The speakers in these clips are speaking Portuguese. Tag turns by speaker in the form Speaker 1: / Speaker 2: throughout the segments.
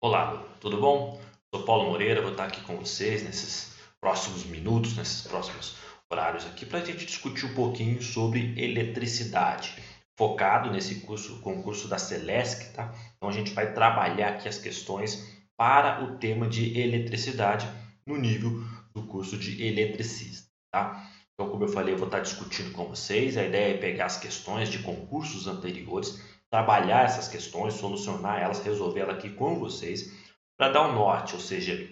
Speaker 1: Olá, tudo bom? Sou Paulo Moreira, vou estar aqui com vocês nesses próximos minutos, nesses próximos horários aqui, para a gente discutir um pouquinho sobre eletricidade, focado nesse concurso da Celesc, tá? Então a gente vai trabalhar aqui as questões para o tema de eletricidade no nível do curso de eletricista, tá? Então, como eu falei, eu vou estar discutindo com vocês. A ideia é pegar as questões de concursos anteriores, trabalhar essas questões, solucionar elas, resolver elas aqui com vocês, para dar um norte, ou seja,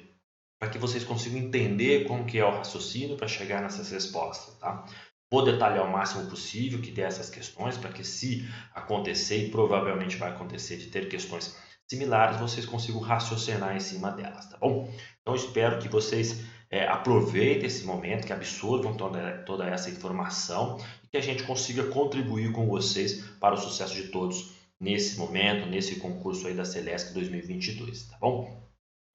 Speaker 1: para que vocês consigam entender como que é o raciocínio para chegar nessas respostas, tá? Vou detalhar o máximo possível que der essas questões, para que se acontecer, e provavelmente vai acontecer, de ter questões similares, vocês consigam raciocinar em cima delas, tá bom? Então, espero que vocês aproveitem esse momento, que absorvam toda essa informação e que a gente consiga contribuir com vocês para o sucesso de todos nesse momento, nesse concurso aí da Celesc 2022, tá bom?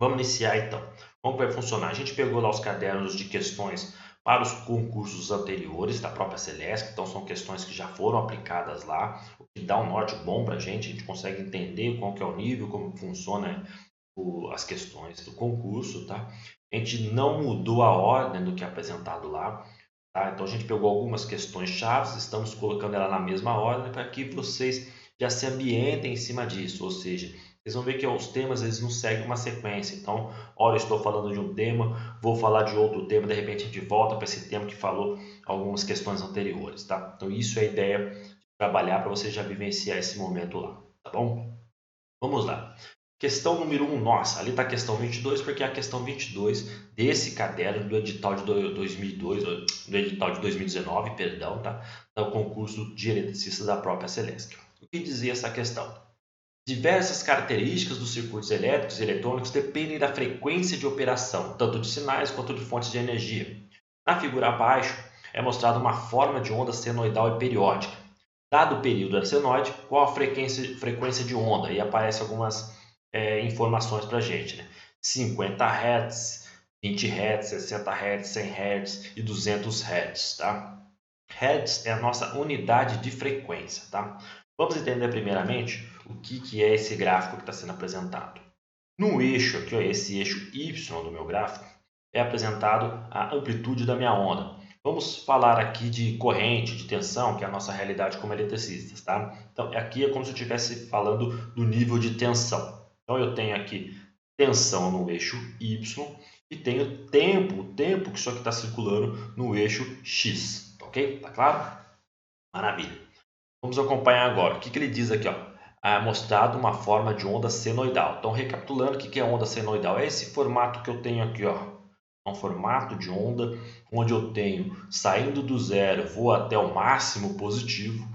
Speaker 1: Vamos iniciar então. Como vai funcionar? A gente pegou lá os cadernos de questões para os concursos anteriores da própria Celesc, então são questões que já foram aplicadas lá, o que dá um norte bom para a gente consegue entender qual que é o nível, como funciona as questões do concurso, tá? A gente não mudou a ordem do que é apresentado lá, tá? Então a gente pegou algumas questões chaves, estamos colocando ela na mesma ordem para que vocês já se ambientem em cima disso, ou seja, vocês vão ver que os temas eles não seguem uma sequência. Então, hora eu estou falando de um tema, vou falar de outro tema, de repente a gente volta para esse tema que falou algumas questões anteriores, tá? Então isso é a ideia de trabalhar para você já vivenciar esse momento lá, tá bom? Vamos lá. Questão número 1, nossa, ali está a questão 22, porque é a questão 22 desse caderno do edital de 2002, do edital de 2019, perdão, tá? Do concurso de eletricista da própria Celesc. O que dizia essa questão? Diversas características dos circuitos elétricos e eletrônicos dependem da frequência de operação, tanto de sinais quanto de fontes de energia. Na figura abaixo é mostrada uma forma de onda senoidal e periódica. Dado o período da senoide, qual a frequência de onda? E aparecem algumas informações para a gente, né? 50 Hz, 20 Hz, 60 Hz, 100 Hz e 200 Hz, tá? Hertz é a nossa unidade de frequência, tá? Vamos entender primeiramente o que é esse gráfico que está sendo apresentado. No eixo aqui, ó, esse eixo Y do meu gráfico, é apresentado a amplitude da minha onda. Vamos falar aqui de corrente, de tensão, que é a nossa realidade como eletricistas, tá? Então, aqui é como se eu estivesse falando do nível de tensão. Então, eu tenho aqui tensão no eixo Y e tenho o tempo que isso aqui está circulando no eixo X, ok? Tá claro? Maravilha. Vamos acompanhar agora. O que ele diz aqui, ó? Mostrado uma forma de onda senoidal. Então, recapitulando, o que é onda senoidal? É esse formato que eu tenho aqui, ó. É um formato de onda onde eu tenho saindo do zero, vou até o máximo positivo,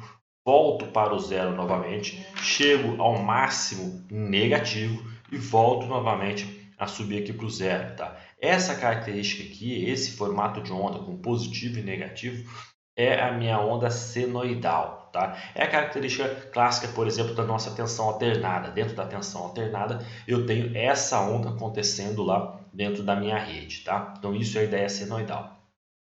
Speaker 1: volto para o zero novamente, chego ao máximo negativo e volto novamente a subir aqui para o zero, tá? Essa característica aqui, esse formato de onda com positivo e negativo, é a minha onda senoidal, tá? É a característica clássica, por exemplo, da nossa tensão alternada. Dentro da tensão alternada, eu tenho essa onda acontecendo lá dentro da minha rede, tá? Então, isso é a ideia senoidal.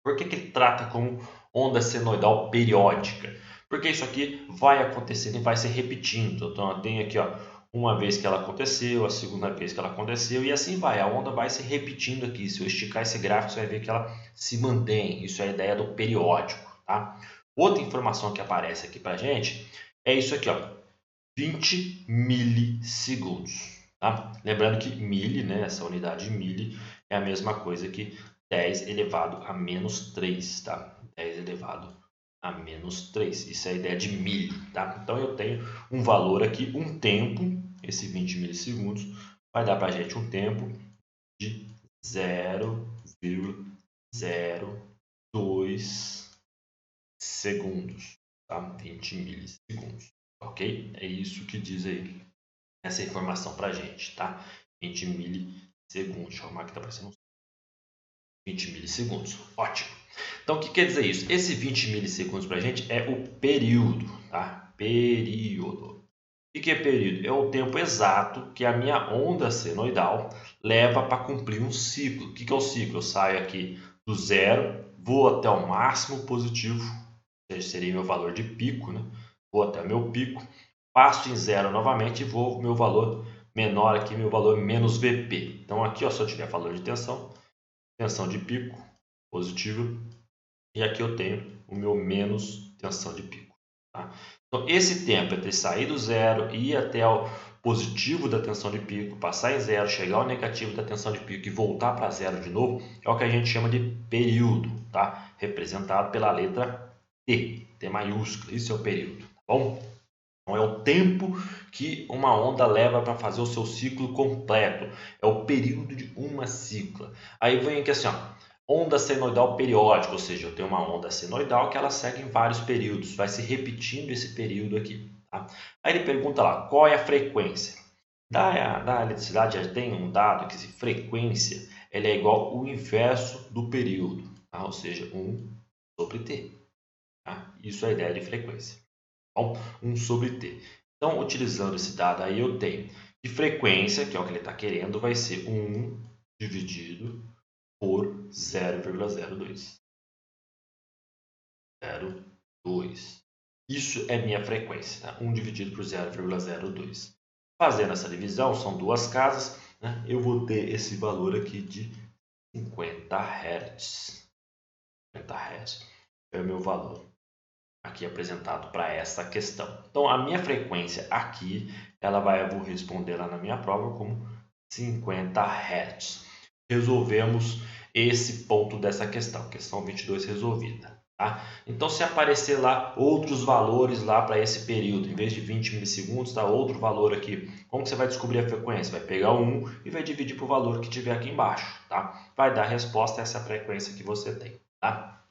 Speaker 1: Por que ele trata como onda senoidal periódica? Porque isso aqui vai acontecendo e vai se repetindo. Então, eu tenho aqui, ó, uma vez que ela aconteceu, a segunda vez que ela aconteceu, e assim vai. A onda vai se repetindo aqui. Se eu esticar esse gráfico, você vai ver que ela se mantém. Isso é a ideia do periódico, tá? Outra informação que aparece aqui para gente é isso aqui, ó, 20 milissegundos. Tá? Lembrando que mili, né, essa unidade de mili, é a mesma coisa que 10 elevado a menos 3, tá? 10 elevado a menos 3. Isso é a ideia de mili, tá? Então, eu tenho um valor aqui, um tempo, esse 20 milissegundos, vai dar para a gente um tempo de 0,02 segundos, tá? 20 milissegundos, ok? É isso que diz aí essa informação para a gente, tá? 20 milissegundos. Deixa eu arrumar que tá parecendo 20 milissegundos. Ótimo. Então, o que quer dizer isso? Esse 20 milissegundos para a gente é o período, tá? Período. O que é período? É o tempo exato que a minha onda senoidal leva para cumprir um ciclo. O que é o ciclo? Eu saio aqui do zero, vou até o máximo positivo, que seria meu valor de pico, né? Vou até meu pico, passo em zero novamente e vou meu valor menor aqui, meu valor menos Vp. Então aqui, ó, se eu tiver valor de tensão de pico, positivo, e aqui eu tenho o meu menos tensão de pico. Tá? Então esse tempo entre sair do zero e ir até o positivo da tensão de pico, passar em zero, chegar ao negativo da tensão de pico e voltar para zero de novo, é o que a gente chama de período, tá? Representado pela letra T, T maiúsculo, isso é o período, tá bom? Então é o tempo que uma onda leva para fazer o seu ciclo completo, é o período de uma cicla. Aí vem aqui assim, ó, onda senoidal periódica, ou seja, eu tenho uma onda senoidal que ela segue em vários períodos, vai se repetindo esse período aqui. Tá? Aí ele pergunta lá, qual é a frequência? Da eletricidade já tem um dado que se frequência ela é igual ao inverso do período, tá? Ou seja, 1 sobre t. Tá? Isso é a ideia de frequência. Bom, 1 sobre t. Então, utilizando esse dado aí, eu tenho de frequência, que é o que ele está querendo, vai ser 1 dividido por 0,02. 0,2. Isso é minha frequência, tá? 1 dividido por 0,02. Fazendo essa divisão, são duas casas, né? Eu vou ter esse valor aqui de 50 Hz. 50 Hz é o meu valor aqui apresentado para essa questão. Então, a minha frequência aqui, eu vou responder lá na minha prova como 50 Hz. Resolvemos esse ponto dessa questão 22 resolvida. Tá? Então, se aparecer lá outros valores lá para esse período, em vez de 20 milissegundos, tá outro valor aqui. Como que você vai descobrir a frequência? Vai pegar o 1 e vai dividir por valor que tiver aqui embaixo. Tá? Vai dar a resposta a essa frequência que você tem. Tá?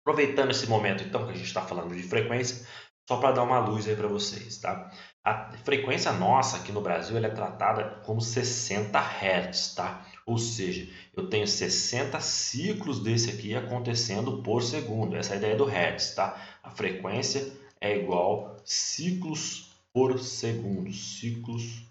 Speaker 1: Aproveitando esse momento, então, que a gente está falando de frequência, só para dar uma luz aí para vocês, tá? A frequência nossa aqui no Brasil ela é tratada como 60 Hz, tá? Ou seja, eu tenho 60 ciclos desse aqui acontecendo por segundo. Essa é a ideia do Hertz, tá? A frequência é igual ciclos por segundo, ciclos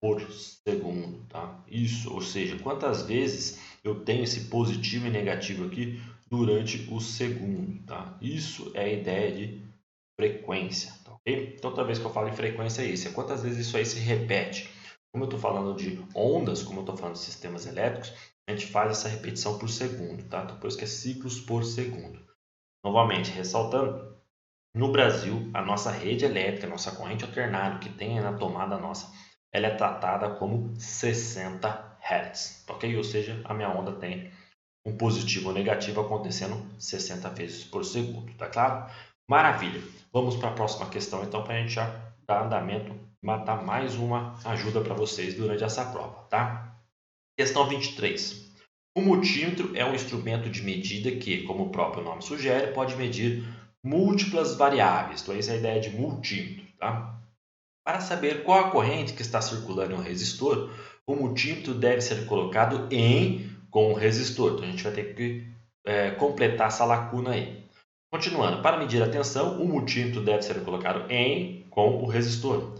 Speaker 1: por segundo, tá? Isso, ou seja, quantas vezes eu tenho esse positivo e negativo aqui durante o segundo, tá? Isso é a ideia de frequência, tá ok? Então, toda vez que eu falo em frequência é isso, é quantas vezes isso aí se repete. Como eu estou falando de ondas, como eu estou falando de sistemas elétricos, a gente faz essa repetição por segundo, tá? Então, por isso que é ciclos por segundo. Novamente, ressaltando, no Brasil, a nossa rede elétrica, a nossa corrente alternada que tem na tomada nossa, ela é tratada como 60 Hz, ok? Ou seja, a minha onda tem um positivo ou negativo acontecendo 60 vezes por segundo, tá claro? Maravilha! Vamos para a próxima questão então, para a gente já dar andamento, matar mais uma ajuda para vocês durante essa prova, tá? Questão 23. O multímetro é um instrumento de medida que, como o próprio nome sugere, pode medir múltiplas variáveis. Então, essa é a ideia de multímetro. Tá? Para saber qual a corrente que está circulando em um resistor, o multímetro deve ser colocado em com o resistor. Então, a gente vai ter que completar essa lacuna aí. Continuando, para medir a tensão, o multímetro deve ser colocado em com o resistor.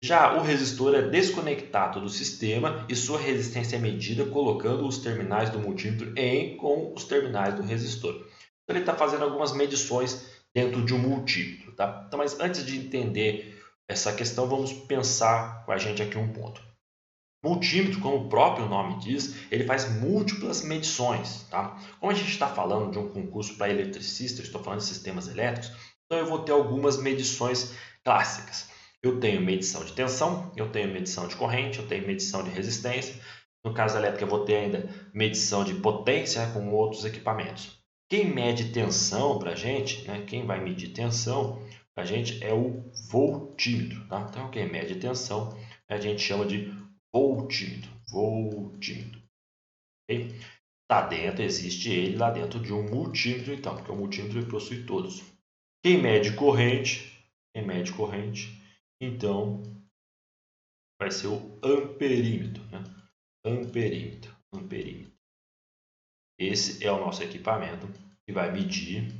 Speaker 1: Já o resistor é desconectado do sistema e sua resistência é medida colocando os terminais do multímetro em com os terminais do resistor. Então, ele está fazendo algumas medições dentro de um multímetro. Tá? Então, mas antes de entender essa questão, vamos pensar com a gente aqui um ponto. Multímetro, como o próprio nome diz, ele faz múltiplas medições. Tá? Como a gente está falando de um concurso para eletricista, eu estou falando de sistemas elétricos, então eu vou ter algumas medições clássicas. Eu tenho medição de tensão, eu tenho medição de corrente, eu tenho medição de resistência. No caso elétrico, eu vou ter ainda medição de potência com outros equipamentos. Quem mede tensão para a gente, né? Quem vai medir tensão para a gente é o voltímetro. Tá? Então, quem mede tensão a gente chama de voltímetro. Voltímetro. Okay? Tá dentro, existe ele lá dentro de um multímetro, então, porque o multímetro possui todos. Quem mede corrente, então vai ser o amperímetro, né? Amperímetro. Esse é o nosso equipamento que vai medir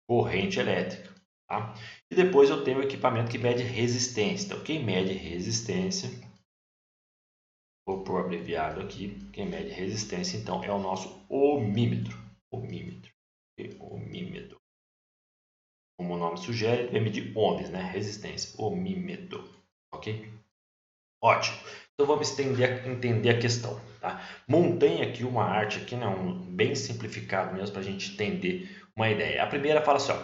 Speaker 1: corrente elétrica. Tá? E depois eu tenho o equipamento que mede resistência. Então, quem mede resistência, vou pôr abreviado aqui, quem mede resistência, então, é o nosso ohmímetro. Ohmímetro. Como o nome sugere, ele vai medir ohms, né? Resistência. Ohmímetro. Ok? Ótimo. Então vamos entender a questão. Tá? Montei aqui uma arte, aqui, né, bem simplificado mesmo, para a gente entender uma ideia. A primeira fala assim, ó,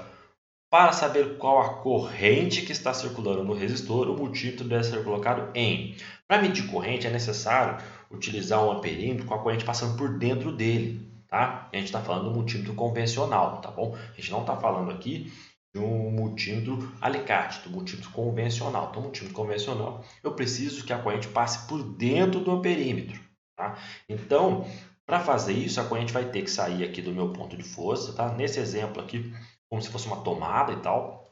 Speaker 1: para saber qual a corrente que está circulando no resistor, o multímetro deve ser colocado em. Para medir corrente é necessário utilizar um amperímetro com a corrente passando por dentro dele. Tá? A gente está falando do multímetro convencional, tá bom? A gente não está falando aqui de um multímetro alicate, do multímetro convencional. Então, multímetro convencional, eu preciso que a corrente passe por dentro do amperímetro. Tá? Então, para fazer isso, a corrente vai ter que sair aqui do meu ponto de força. Tá? Nesse exemplo aqui, como se fosse uma tomada e tal.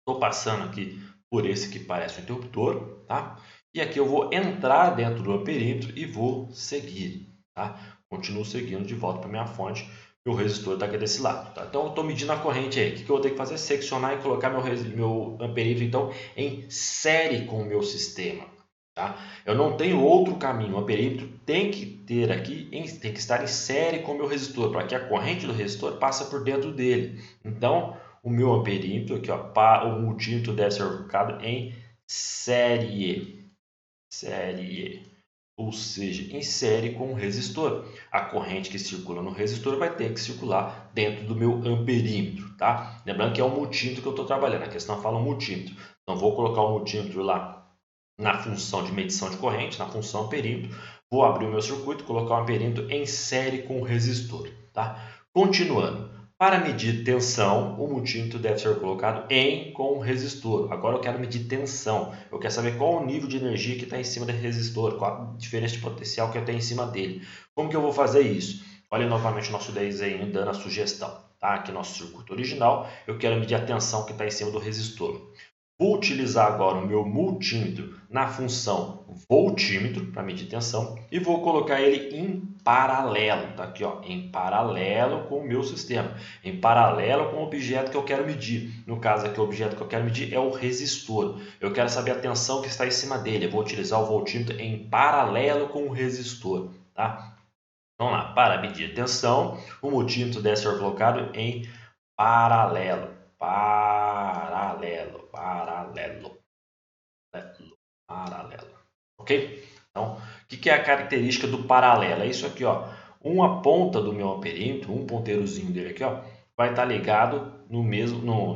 Speaker 1: Estou passando aqui por esse que parece um interruptor. Tá? E aqui eu vou entrar dentro do amperímetro e vou seguir. Tá? Continuo seguindo de volta para minha fonte. Meu resistor está aqui desse lado. Tá? Então, eu estou medindo a corrente aí. O que eu vou ter que fazer? Seccionar e colocar meu amperímetro então, em série com o meu sistema. Tá? Eu não tenho outro caminho. O amperímetro tem que ter aqui, tem que estar em série com o meu resistor, para que a corrente do resistor passe por dentro dele. Então, o meu amperímetro, aqui, ó, o multímetro deve ser colocado em série. Série. Ou seja, em série com o resistor. A corrente que circula no resistor vai ter que circular dentro do meu amperímetro, tá? Lembrando que é o multímetro que eu estou trabalhando, a questão fala multímetro. Então, vou colocar o multímetro lá na função de medição de corrente, na função amperímetro. Vou abrir o meu circuito, colocar o amperímetro em série com o resistor, tá? Continuando. Para medir tensão, o multímetro deve ser colocado em com o resistor. Agora eu quero medir tensão. Eu quero saber qual o nível de energia que está em cima do resistor, qual a diferença de potencial que eu tenho em cima dele. Como que eu vou fazer isso? Olha novamente o nosso desenho dando a sugestão. Tá? Aqui nosso circuito original, eu quero medir a tensão que está em cima do resistor. Vou utilizar agora o meu multímetro na função voltímetro para medir tensão e vou colocar ele em paralelo, tá aqui, ó, em paralelo com o meu sistema, em paralelo com o objeto que eu quero medir. No caso aqui, o objeto que eu quero medir é o resistor. Eu quero saber a tensão que está em cima dele. Eu vou utilizar o voltímetro em paralelo com o resistor, tá? Vamos lá, para medir tensão, o multímetro deve ser colocado em paralelo, paralelo. Ok? Então, o que é a característica do paralelo? É isso aqui, ó. Uma ponta do meu amperímetro, um ponteirozinho dele aqui, ó, vai estar ligado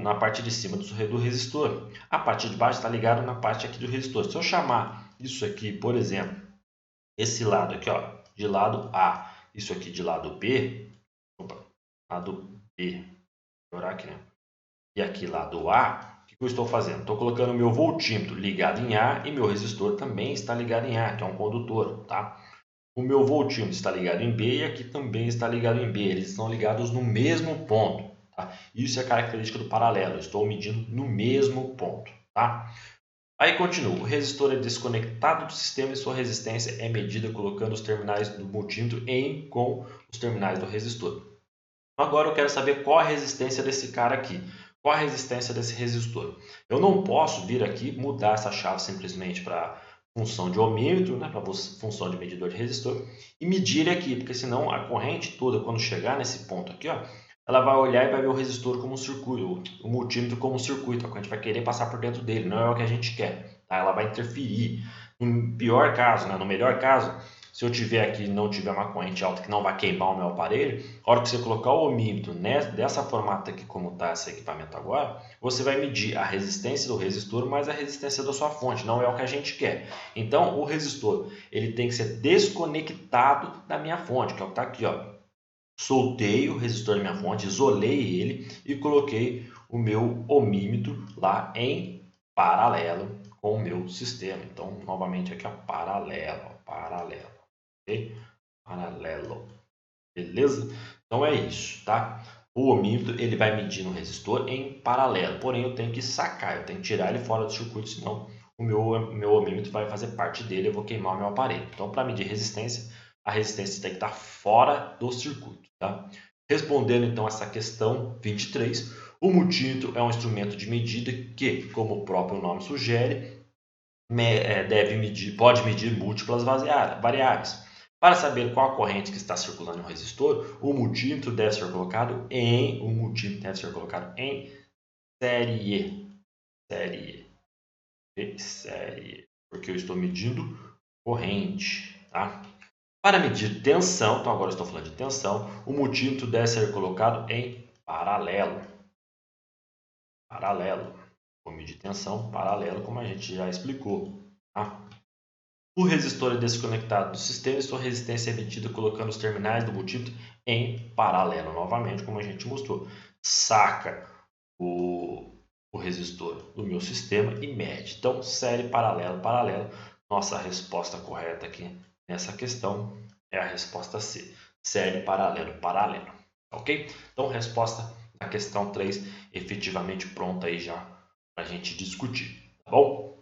Speaker 1: na parte de cima do resistor. A parte de baixo está ligado na parte aqui do resistor. Se eu chamar isso aqui, por exemplo, esse lado aqui, ó, de lado A, isso aqui de lado B, lado B, vou melhorar aqui, né? E aqui lado A, o que eu estou fazendo? Estou colocando o meu voltímetro ligado em A e meu resistor também está ligado em A, que é um condutor, tá? O meu voltímetro está ligado em B e aqui também está ligado em B. Eles estão ligados no mesmo ponto, tá? Isso é característica do paralelo. Eu estou medindo no mesmo ponto, tá? Aí continua. O resistor é desconectado do sistema e sua resistência é medida colocando os terminais do multímetro em com os terminais do resistor. Agora eu quero saber qual a resistência desse cara aqui. Qual a resistência desse resistor? Eu não posso vir aqui mudar essa chave simplesmente para função de ohmímetro, né, para função de medidor de resistor, e medir aqui, porque senão a corrente toda, quando chegar nesse ponto aqui, ó, ela vai olhar e vai ver o resistor como um circuito, o multímetro como um circuito. A corrente vai querer passar por dentro dele, não é o que a gente quer. Tá? Ela vai interferir. No pior caso, né, no melhor caso, se eu tiver aqui e não tiver uma corrente alta que não vai queimar o meu aparelho, a hora que você colocar o ohmímetro dessa formata aqui como está esse equipamento agora, você vai medir a resistência do resistor mais a resistência da sua fonte, não é o que a gente quer. Então o resistor ele tem que ser desconectado da minha fonte, que é o que está aqui, ó. Soltei o resistor da minha fonte, isolei ele e coloquei o meu ohmímetro lá em paralelo com o meu sistema. Então novamente aqui, ó, paralelo. Ok? Paralelo. Beleza? Então é isso, tá? O ohmímetro ele vai medir no resistor em paralelo, porém eu tenho que sacar, eu tenho que tirar ele fora do circuito, senão o meu ohmímetro vai fazer parte dele, eu vou queimar o meu aparelho. Então, para medir resistência, a resistência tem que estar fora do circuito, tá? Respondendo então essa questão 23, o multímetro é um instrumento de medida que, como o próprio nome sugere, pode medir múltiplas variáveis. Para saber qual a corrente que está circulando no resistor, o multímetro deve ser colocado em série. Série. porque eu estou medindo corrente, tá? Para medir tensão, então agora eu estou falando de tensão, o multímetro deve ser colocado em paralelo. Paralelo. Vou medir tensão paralelo, como a gente já explicou, tá? O resistor é desconectado do sistema e sua resistência é medida colocando os terminais do multímetro em paralelo. Novamente, como a gente mostrou, saca o resistor do meu sistema e mede. Então, série paralelo, paralelo. Nossa resposta correta aqui nessa questão é a resposta C. Série paralelo, paralelo. Ok? Então, resposta da questão 3 efetivamente pronta aí já para a gente discutir. Tá bom?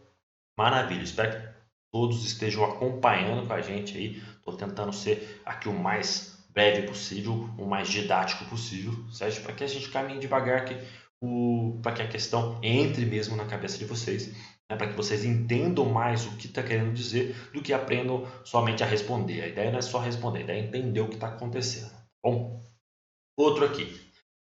Speaker 1: Maravilha. Espero que todos estejam acompanhando com a gente aí. Estou tentando ser aqui o mais breve possível, o mais didático possível, certo? Para que a gente caminhe devagar aqui, para que a questão entre mesmo na cabeça de vocês, né? Para que vocês entendam mais o que está querendo dizer do que aprendam somente a responder. A ideia não é só responder, a ideia é entender o que está acontecendo. Tá bom? Outro aqui.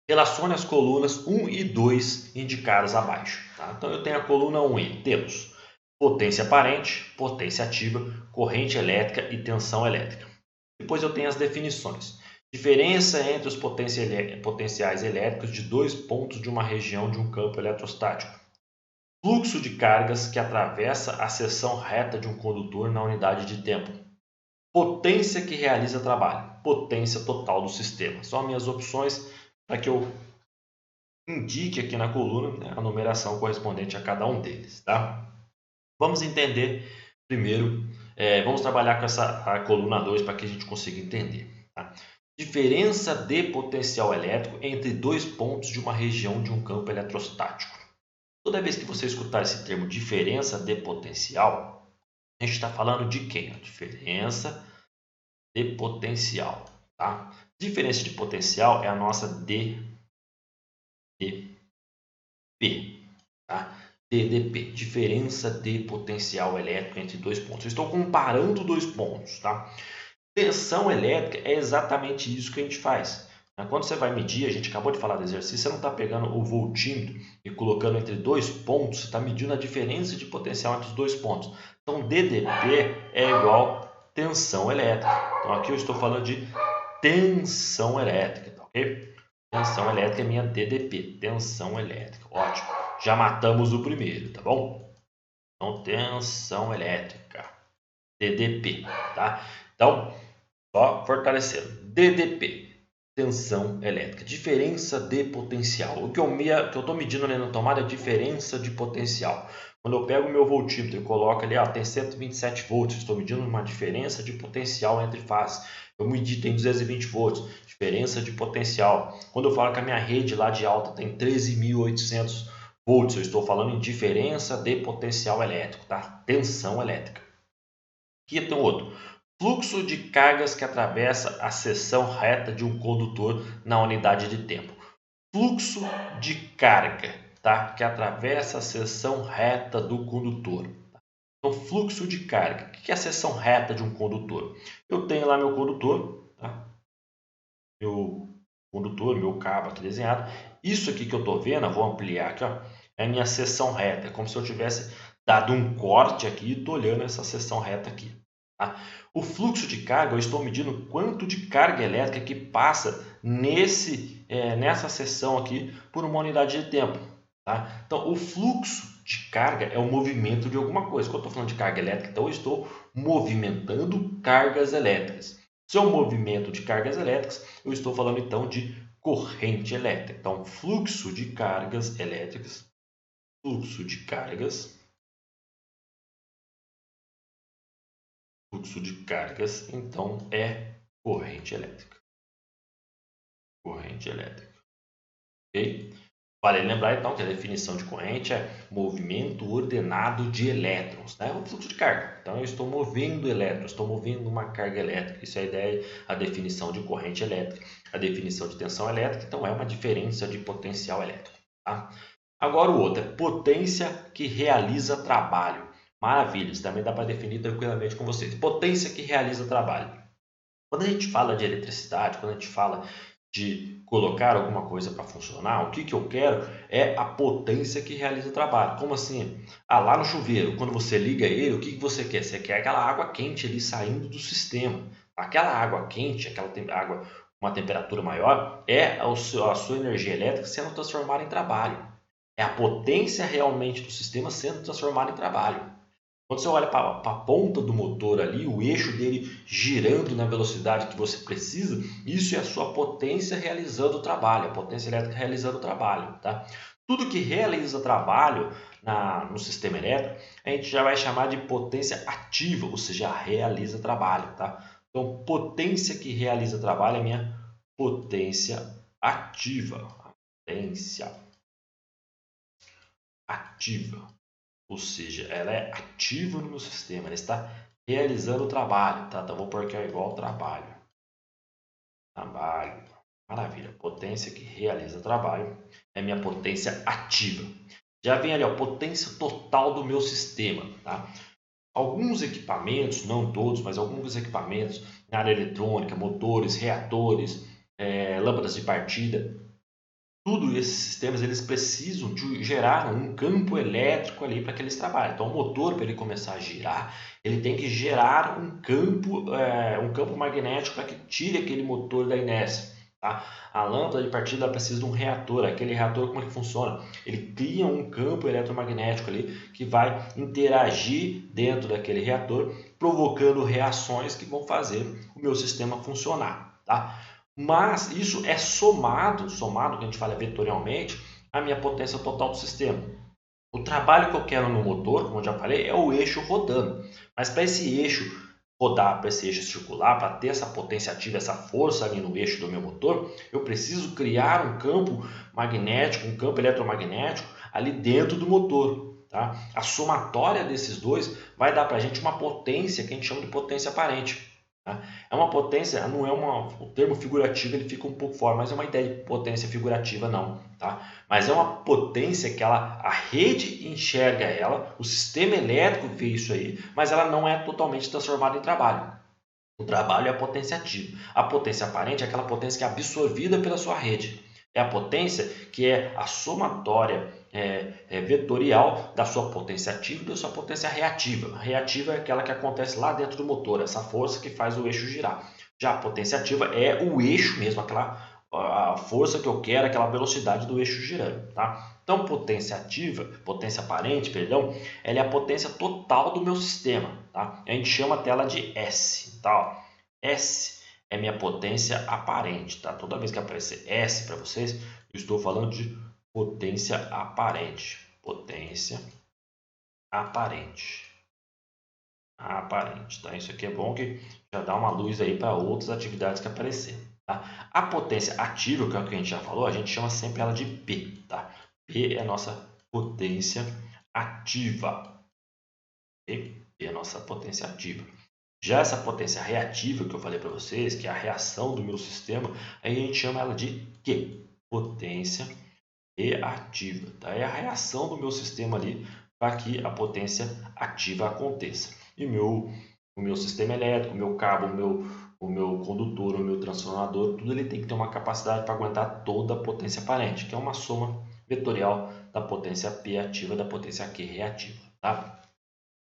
Speaker 1: Relacione as colunas 1 e 2 indicadas abaixo. Tá? Então eu tenho a coluna 1 temos potência aparente, potência ativa, corrente elétrica e tensão elétrica. Depois eu tenho as definições. Diferença entre os potenciais elétricos de dois pontos de uma região de um campo eletrostático. Fluxo de cargas que atravessa a seção reta de um condutor na unidade de tempo. Potência que realiza trabalho. Potência total do sistema. São as minhas opções para que eu indique aqui na coluna, né, a numeração correspondente a cada um deles. Tá? Vamos entender primeiro, vamos trabalhar com a coluna 2 para que a gente consiga entender. Tá? Diferença de potencial elétrico entre dois pontos de uma região de um campo eletrostático. Toda vez que você escutar esse termo diferença de potencial, a gente está falando de quem? A diferença de potencial. Tá? Diferença de potencial é a nossa DDP. Tá? DDP, diferença de potencial elétrico entre dois pontos. Eu estou comparando dois pontos. Tá? Tensão elétrica é exatamente isso que a gente faz. Quando você vai medir, a gente acabou de falar do exercício, você não está pegando o voltímetro e colocando entre dois pontos, você está medindo a diferença de potencial entre os dois pontos. Então, DDP é igual tensão elétrica. Então, aqui eu estou falando de tensão elétrica, tá ok? Tensão elétrica é minha DDP, tensão elétrica. Ótimo. Já matamos o primeiro, tá bom? Então, tensão elétrica, DDP, tá? Então, só fortalecendo. DDP, tensão elétrica. Diferença de potencial. O que eu estou medindo ali na tomada é diferença de potencial. Quando eu pego o meu voltímetro e coloco ali, tem 127 volts, estou medindo uma diferença de potencial entre fases. Eu medi, tem 220 volts, diferença de potencial. Quando eu falo que a minha rede lá de alta tem 13.800 volts, eu estou falando em diferença de potencial elétrico, tá? Tensão elétrica. Aqui tem outro. Fluxo de cargas que atravessa a seção reta de um condutor na unidade de tempo. Fluxo de carga, tá? Que atravessa a seção reta do condutor. Então, fluxo de carga. O que é a seção reta de um condutor? Eu tenho lá meu condutor, tá? Meu condutor, meu cabo aqui desenhado. Isso aqui que eu estou vendo, eu vou ampliar aqui, ó, é a minha seção reta. É como se eu tivesse dado um corte aqui e estou olhando essa seção reta aqui. Tá? O fluxo de carga, eu estou medindo quanto de carga elétrica que passa nessa seção aqui por uma unidade de tempo. Tá? Então, o fluxo de carga é o movimento de alguma coisa. Quando eu estou falando de carga elétrica, então eu estou movimentando cargas elétricas. Se é um movimento de cargas elétricas, eu estou falando então de corrente elétrica. Então, fluxo de cargas elétricas, fluxo de cargas então é corrente elétrica. Corrente elétrica. Ok? Vale lembrar então que a definição de corrente é movimento ordenado de elétrons, né? O fluxo de carga. Então eu estou movendo elétrons, estou movendo uma carga elétrica. Isso é a ideia, a definição de corrente elétrica. A definição de tensão elétrica, então é uma diferença de potencial elétrico. Tá? Agora o outro é potência que realiza trabalho. Maravilha, isso também dá para definir tranquilamente com vocês. Potência que realiza trabalho. Quando a gente fala de eletricidade, quando a gente fala de colocar alguma coisa para funcionar, o que eu quero é a potência que realiza o trabalho. Como assim? Lá no chuveiro, quando você liga ele, o que você quer? Você quer aquela água quente ali saindo do sistema. Aquela água quente, aquela água com uma temperatura maior, é a sua energia elétrica sendo transformada em trabalho. É a potência realmente do sistema sendo transformada em trabalho. Quando você olha para a ponta do motor ali, o eixo dele girando na velocidade que você precisa, isso é a sua potência realizando o trabalho, a potência elétrica realizando o trabalho. Tá? Tudo que realiza trabalho no sistema elétrico, a gente já vai chamar de potência ativa, ou seja, realiza trabalho. Tá? Então, potência que realiza trabalho é a minha potência ativa. Potência ativa. Ou seja, ela é ativa no meu sistema, ela está realizando o trabalho, tá? Então, vou pôr aqui ó, igual trabalho. Trabalho. Maravilha. Potência que realiza trabalho é minha potência ativa. Já vem ali, ó, potência total do meu sistema, tá? Alguns equipamentos, não todos, mas alguns equipamentos na área eletrônica, motores, reatores, lâmpadas de partida, tudo esses sistemas eles precisam de gerar um campo elétrico ali para que eles trabalhem. Então, o motor, para ele começar a girar, ele tem que gerar um campo magnético para que tire aquele motor da inércia. Tá? A lâmpada de partida ela precisa de um reator. Aquele reator, como é que funciona? Ele cria um campo eletromagnético ali que vai interagir dentro daquele reator, provocando reações que vão fazer o meu sistema funcionar. Tá? Mas isso é somado, que a gente fala vetorialmente, à minha potência total do sistema. O trabalho que eu quero no motor, como eu já falei, é o eixo rodando. Mas para esse eixo rodar, para esse eixo circular, para ter essa potência ativa, essa força ali no eixo do meu motor, eu preciso criar um campo magnético, um campo eletromagnético ali dentro do motor. Tá? A somatória desses dois vai dar para a gente uma potência que a gente chama de potência aparente. Tá? É uma potência, não é o termo figurativo ele fica um pouco fora, mas é uma ideia de potência figurativa não, tá? Mas é uma potência que a rede enxerga ela, o sistema elétrico vê isso aí, mas ela não é totalmente transformada em trabalho. O trabalho é a potência ativa. A potência aparente é aquela potência que é absorvida pela sua rede. É a potência que é a somatória vetorial da sua potência ativa e da sua potência reativa. A reativa é aquela que acontece lá dentro do motor, essa força que faz o eixo girar. Já a potência ativa é o eixo mesmo, a força que eu quero, aquela velocidade do eixo girando. Tá? Então, potência aparente, perdão, ela é a potência total do meu sistema. Tá? A gente chama a tela de S. Tá? S é minha potência aparente. Tá? Toda vez que aparecer S para vocês, eu estou falando de potência aparente. Potência aparente. Aparente. Tá? Isso aqui é bom que já dá uma luz aí para outras atividades que aparecerem. Tá? A potência ativa, que é o que a gente já falou, a gente chama sempre ela de P. Tá? P é a nossa potência ativa. P é a nossa potência ativa. Já essa potência reativa que eu falei para vocês, que é a reação do meu sistema, aí a gente chama ela de Q. Potência reativa. Tá? É a reação do meu sistema ali para que a potência ativa aconteça. E o meu sistema elétrico, o meu cabo, o meu condutor, o meu transformador, tudo ele tem que ter uma capacidade para aguentar toda a potência aparente, que é uma soma vetorial da potência P ativa e da potência Q reativa. Tá?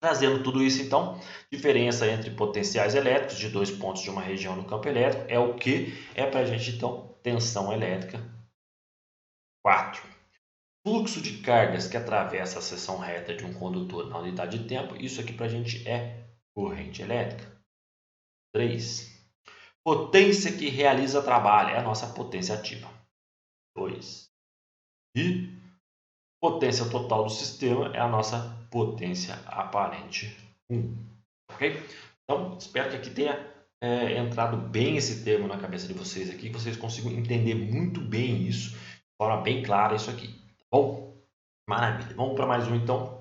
Speaker 1: Trazendo tudo isso, então, diferença entre potenciais elétricos de dois pontos de uma região no campo elétrico é o que? É para a gente, então, tensão elétrica. 4. Fluxo de cargas que atravessa a seção reta de um condutor na unidade de tempo. Isso aqui para a gente é corrente elétrica. 3. Potência que realiza trabalho é a nossa potência ativa. 2. E potência total do sistema é a nossa potência aparente. 1. Ok? Então, espero que aqui tenha entrado bem esse termo na cabeça de vocês aqui, que vocês consigam entender muito bem isso, de forma bem clara isso aqui. Tá bom? Maravilha. Vamos para mais um então.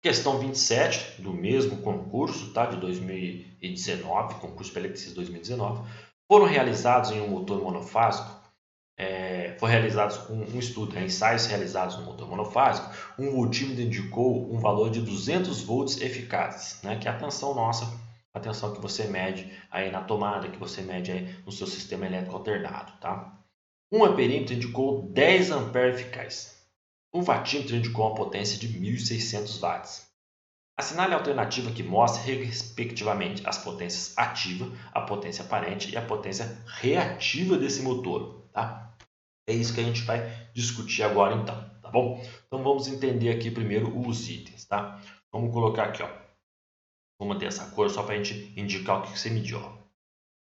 Speaker 1: Questão 27 do mesmo concurso, tá? De 2019, concurso para eletricista 2019. Foram realizados em um motor monofásico. Foi realizado um estudo, ensaios realizados no motor monofásico, um voltímetro indicou um valor de 200 volts eficazes, né? Que é a tensão nossa, a tensão que você mede aí na tomada, que você mede aí no seu sistema elétrico alternado, tá? Um amperímetro indicou 10 amperes eficaz. Um watímetro indicou uma potência de 1.600 watts. Assinale a alternativa que mostra, respectivamente, as potências ativa, a potência aparente e a potência reativa desse motor. Tá? É isso que a gente vai discutir agora, então. Tá bom? Então, vamos entender aqui primeiro os itens. Tá? Vamos colocar aqui, ó. Vou manter essa cor só para a gente indicar o que você mediu. Ó.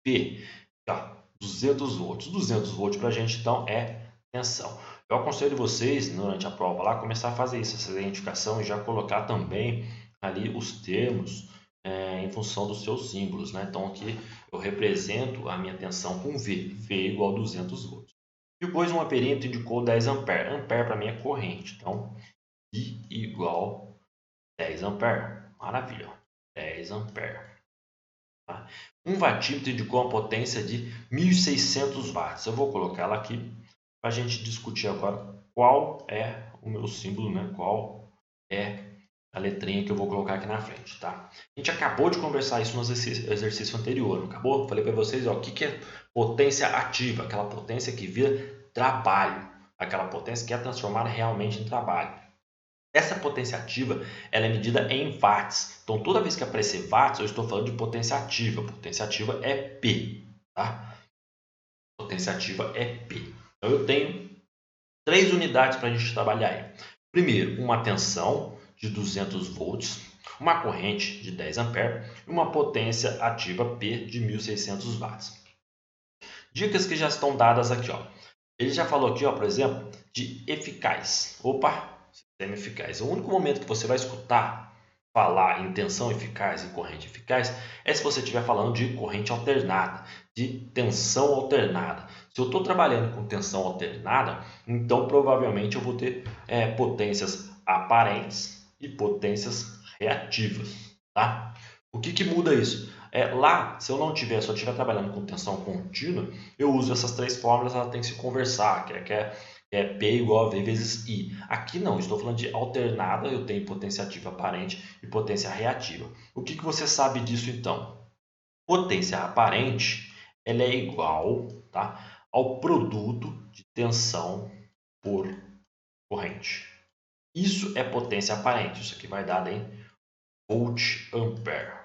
Speaker 1: P, ó, 200 volts. 200 volts para a gente, então, é tensão. Eu aconselho vocês, durante a prova lá, começar a fazer isso, essa identificação, e já colocar também ali os termos em função dos seus símbolos. Né? Então, aqui eu represento a minha tensão com V. V igual a 200 volts. Depois, um amperímetro indicou 10 amperes. Ampere para mim é corrente. Então, I igual 10 amperes. Maravilha. 10 amperes. Tá? Um watímetro indicou uma potência de 1.600 watts. Eu vou colocar ela aqui para a gente discutir agora qual é o meu símbolo, né? Qual é a letrinha que eu vou colocar aqui na frente, tá? A gente acabou de conversar isso no exercício anterior, não acabou? Falei para vocês, ó, o que é potência ativa? Aquela potência que vira trabalho, aquela potência que é transformada realmente em trabalho. Essa potência ativa ela é medida em watts. Então, toda vez que aparecer watts, eu estou falando de potência ativa. Potência ativa é P. Tá? Potência ativa é P. Então, eu tenho 3 unidades para a gente trabalhar aí. Primeiro, uma tensão de 200 volts, uma corrente de 10 amperes e uma potência ativa P de 1.600 watts. Dicas que já estão dadas aqui. Ó. Ele já falou aqui, ó, por exemplo, de eficaz. Opa! Sistema eficaz. O único momento que você vai escutar falar em tensão eficaz e corrente eficaz é se você estiver falando de corrente alternada, de tensão alternada. Se eu estou trabalhando com tensão alternada, então provavelmente eu vou ter potências aparentes e potências reativas. Tá? O que muda isso? Lá, se eu não tiver, se eu estiver trabalhando com tensão contínua, eu uso essas 3 fórmulas, ela tem que se conversar, que é P igual a V vezes I. Aqui não, estou falando de alternada, eu tenho potência ativa aparente e potência reativa. O que você sabe disso então? Potência aparente ela é igual, tá, ao produto de tensão por corrente. Isso é potência aparente, isso aqui vai dar em volt-ampere.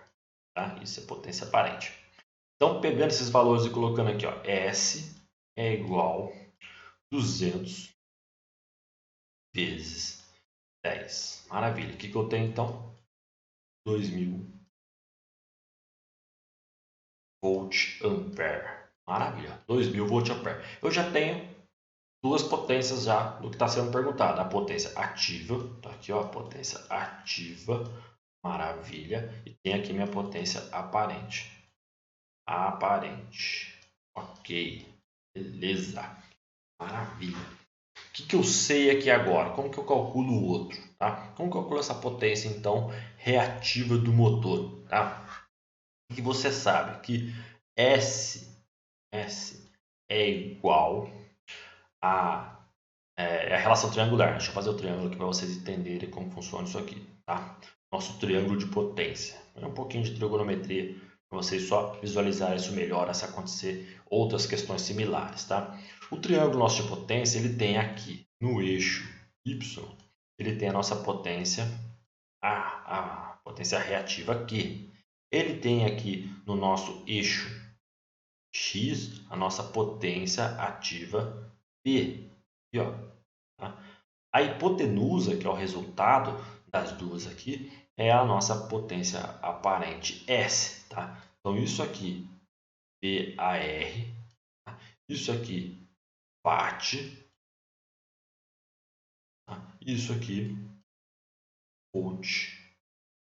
Speaker 1: Tá? Isso é potência aparente. Então, pegando esses valores e colocando aqui, ó, S é igual a 200 vezes 10. Maravilha. O que eu tenho, então? 2.000 volt-ampere. Maravilha. 2.000 volt-ampere. Eu já tenho 2 potências já do que está sendo perguntado. A potência ativa. Tá aqui, ó, a potência ativa. Maravilha. E tem aqui minha potência aparente. Aparente. Ok. Beleza. Maravilha. O que eu sei aqui agora? Como que eu calculo o outro? Tá? Como que eu calculo essa potência, então, reativa do motor? Tá? O que você sabe? Que S é igual a relação triangular. Deixa eu fazer o triângulo aqui para vocês entenderem como funciona isso aqui. Tá? Nosso triângulo de potência. É um pouquinho de trigonometria para vocês só visualizarem isso melhor se acontecer outras questões similares. Tá? O triângulo nosso de potência ele tem aqui no eixo Y, ele tem a nossa potência, a potência reativa Q. Ele tem aqui no nosso eixo X a nossa potência ativa P. Aqui, ó, tá? A hipotenusa, que é o resultado das duas aqui, é a nossa potência aparente S. Tá? Então, isso aqui, PAR, tá? Isso aqui, Watt, tá? Isso aqui, Volt,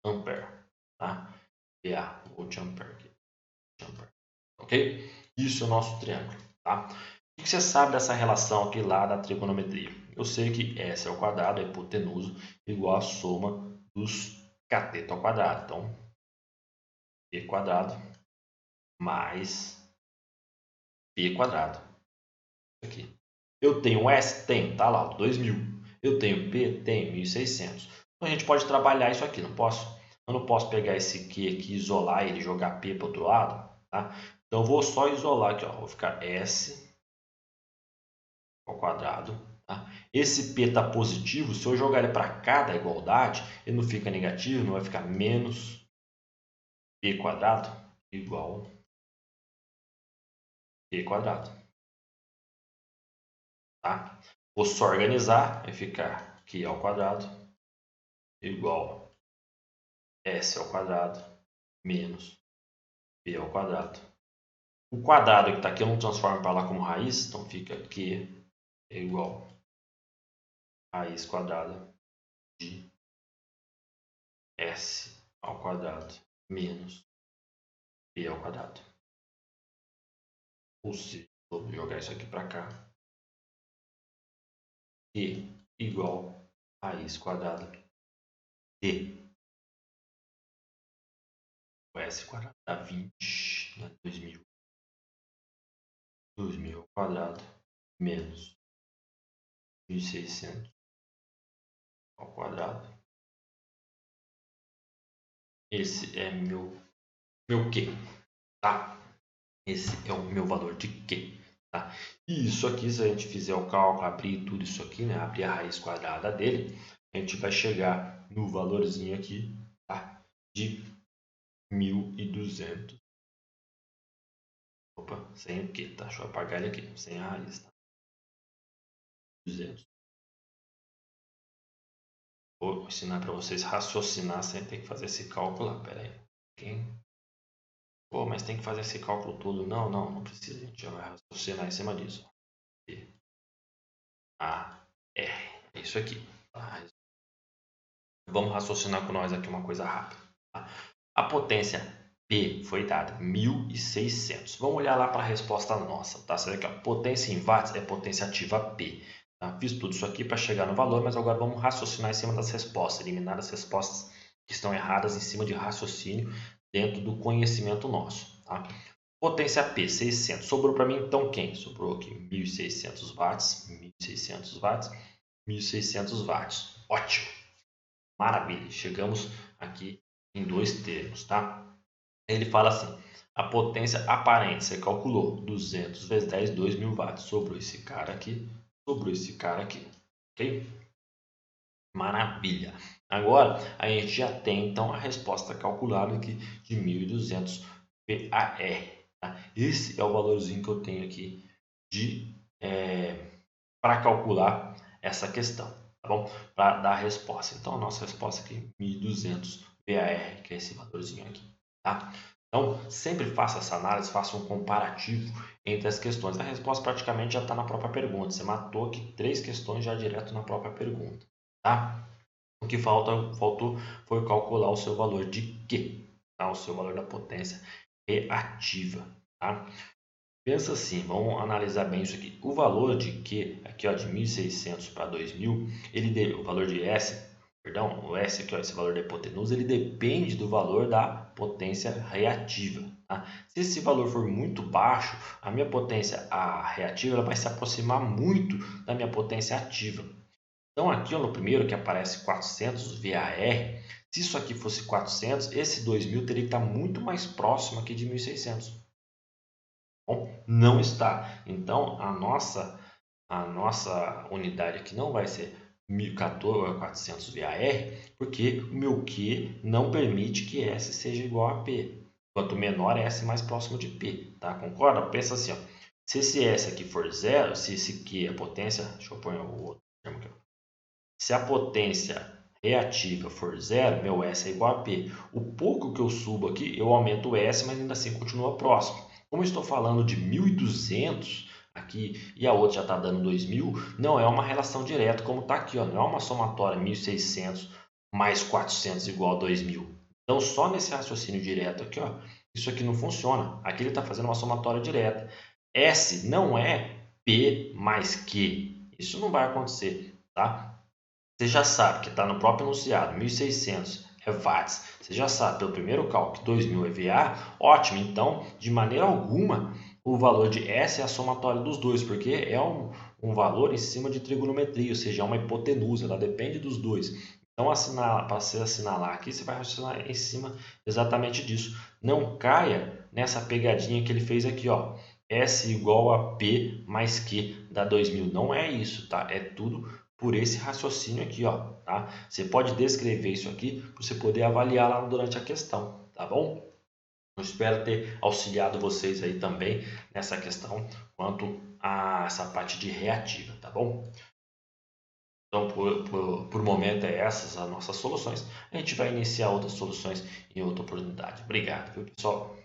Speaker 1: Ampere. Tá? PA, Volt, Ampere. Ok? Isso é o nosso triângulo. Tá? O que você sabe dessa relação aqui lá da trigonometria? Eu sei que S ao quadrado, a hipotenusa, igual a soma dos cateto ao quadrado. Então, P quadrado mais P quadrado. Aqui. Eu tenho S? Tenho, tá lá, 2.000. Eu tenho P? Tenho, 1.600. Então, a gente pode trabalhar isso aqui, não posso? Eu não posso pegar esse Q aqui, isolar ele e jogar P para o outro lado, tá? Então, eu vou só isolar aqui, ó. Vou ficar S ao quadrado. Tá? Esse P está positivo, se eu jogar ele para cá da igualdade, ele não fica negativo, não vai ficar menos P quadrado igual P quadrado. Tá? Vou só organizar, vai ficar Q ao quadrado igual S ao quadrado menos P ao quadrado. O quadrado que está aqui eu não transformo para lá como raiz, então fica Q é igual a raiz quadrada de S ao quadrado menos P ao quadrado. Ou seja, vou jogar isso aqui para cá. Q igual a raiz quadrada de o S quadrado dá 20, né? 2000 ao quadrado menos 1600 ao quadrado. Esse é meu Q, tá? Esse é o meu valor de Q, tá? E isso aqui, se a gente fizer o cálculo, abrir tudo isso aqui, né? Abrir a raiz quadrada dele, a gente vai chegar no valorzinho aqui, tá? De 1200. Opa, sem o Q, tá? Deixa eu apagar ele aqui, sem a raiz, tá? 200. Vou ensinar para vocês raciocinar sem ter que fazer esse cálculo lá. Pera aí. Pô, mas tem que fazer esse cálculo todo. Não precisa. A gente já vai raciocinar em cima disso. É isso aqui. Tá? Vamos raciocinar com nós aqui uma coisa rápida. Tá? A potência P foi dada 1600. Vamos olhar lá para a resposta nossa. Tá? Você vê que a potência em watts é potência ativa P. Tá? Fiz tudo isso aqui para chegar no valor, mas agora vamos raciocinar em cima das respostas, eliminar as respostas que estão erradas em cima de raciocínio dentro do conhecimento nosso. Tá? Potência P, 600. Sobrou para mim então quem? Sobrou aqui 1.600 watts, 1.600 watts, 1.600 watts. Ótimo! Maravilha! Chegamos aqui em dois termos, tá? Ele fala assim, a potência aparente, você calculou 200 vezes 10, 2.000 watts. Sobrou esse cara aqui, ok? Maravilha! Agora, a gente já tem então a resposta calculada aqui de 1.200 VAR. Tá? Esse é o valorzinho que eu tenho aqui para calcular essa questão, tá bom? Para dar a resposta. Então, a nossa resposta aqui é 1.200 VAR, que é esse valorzinho aqui, tá? Então, sempre faça essa análise, faça um comparativo entre as questões. A resposta praticamente já está na própria pergunta. Você matou aqui 3 questões já direto na própria pergunta, tá? O que faltou foi calcular o seu valor de Q, tá? O seu valor da potência reativa, tá? Pensa assim, vamos analisar bem isso aqui. O valor de Q, aqui ó, de 1.600 para 2.000, o valor de S, perdão, o S aqui, ó, esse valor da hipotenusa, ele depende do valor da potência reativa. Tá? Se esse valor for muito baixo, a minha potência reativa ela vai se aproximar muito da minha potência ativa. Então aqui ó, no primeiro que aparece 400 VAR, se isso aqui fosse 400, esse 2.000 teria que estar muito mais próximo aqui de 1.600. Bom, não está. Então a nossa unidade aqui não vai ser 1.400 VAR, porque o meu Q não permite que S seja igual a P. Quanto menor S, mais próximo de P. Tá? Concorda? Pensa assim, ó. Se esse S aqui for zero, se esse Q, a potência, deixa eu pôr o outro termo aqui. Se a potência reativa for zero, meu S é igual a P. O pouco que eu subo aqui, eu aumento o S, mas ainda assim continua próximo. Como eu estou falando de 1.200 aqui e a outra já está dando 2.000, não é uma relação direta como está aqui, ó, não é uma somatória 1.600 mais 400 igual a 2.000. Então, só nesse raciocínio direto aqui, ó, isso aqui não funciona. Aqui ele está fazendo uma somatória direta. S não é P mais Q. Isso não vai acontecer, tá? Você já sabe que está no próprio enunciado, 1.600 é watts. Você já sabe pelo primeiro cálculo que 2.000 é VA. Ótimo, então, de maneira alguma, o valor de S é a somatória dos dois, porque é um valor em cima de trigonometria, ou seja, é uma hipotenusa, ela depende dos dois. Então, para você assinalar aqui, você vai raciocinar em cima exatamente disso. Não caia nessa pegadinha que ele fez aqui, ó. S igual a P mais Q dá 2000. Não é isso, tá? É tudo por esse raciocínio aqui, ó, tá? Você pode descrever isso aqui para você poder avaliar lá durante a questão, tá bom? Eu espero ter auxiliado vocês aí também nessa questão quanto a essa parte de reativa, tá bom? Então, por momento, é essas as nossas soluções. A gente vai iniciar outras soluções em outra oportunidade. Obrigado, viu, pessoal?